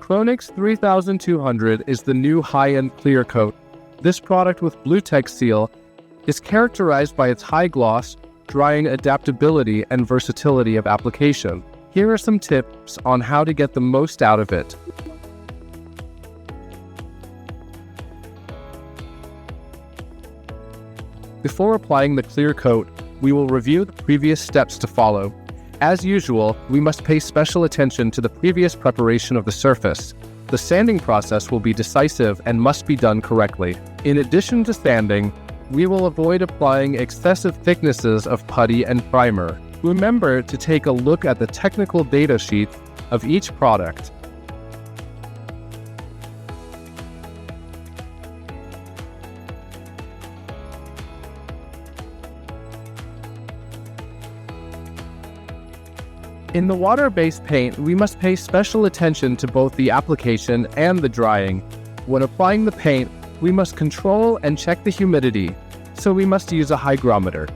Kronox 3200 is the new high-end clear coat. This product with BlueTech seal is characterized by its high gloss, drying adaptability, and versatility of application. Here are some tips on how to get the most out of it. Before applying the clear coat, we will review the previous steps to follow. As usual, we must pay special attention to the previous preparation of the surface. The sanding process will be decisive and must be done correctly. In addition to sanding, we will avoid applying excessive thicknesses of putty and primer. Remember to take a look at the technical data sheet of each product. In the water-based paint, we must pay special attention to both the application and the drying. When applying the paint, we must control and check the humidity, so we must use a hygrometer.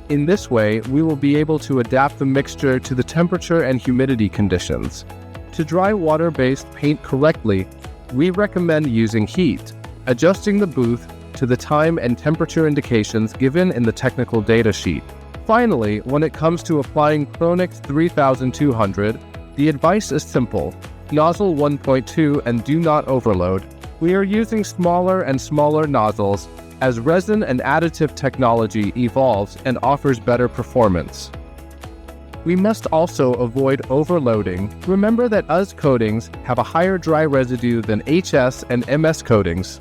In this way, we will be able to adapt the mixture to the temperature and humidity conditions. To dry water-based paint correctly, we recommend using heat, adjusting the booth to the time and temperature indications given in the technical data sheet. Finally, when it comes to applying Kronox 3200, the advice is simple: nozzle 1.2 and do not overload. We are using smaller and smaller nozzles as resin and additive technology evolves and offers better performance. We must also avoid overloading. Remember that US coatings have a higher dry residue than HS and MS coatings.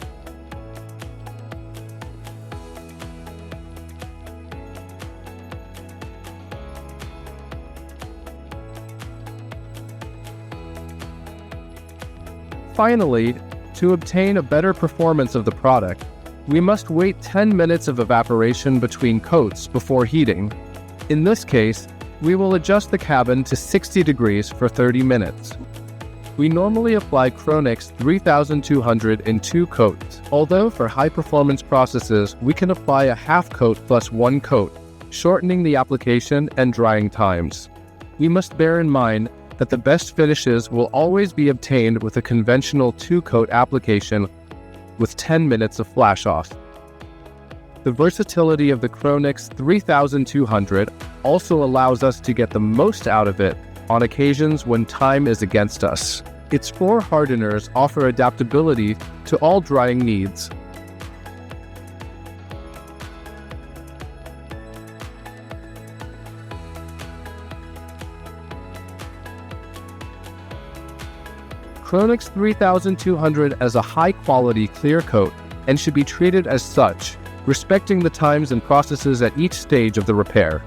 Finally, to obtain a better performance of the product, we must wait 10 minutes of evaporation between coats before heating. In this case, we will adjust the cabin to 60 degrees for 30 minutes. We normally apply Kronox 3200 in 2 coats, although for high-performance processes, we can apply a half coat plus 1 coat, shortening the application and drying times. We must bear in mind that the best finishes will always be obtained with a conventional 2-coat application with 10 minutes of flash-off. The versatility of the Kronox 3200 also allows us to get the most out of it on occasions when time is against us. Its 4 hardeners offer adaptability to all drying needs. Kronox 3200 is a high-quality clear coat and should be treated as such, respecting the times and processes at each stage of the repair.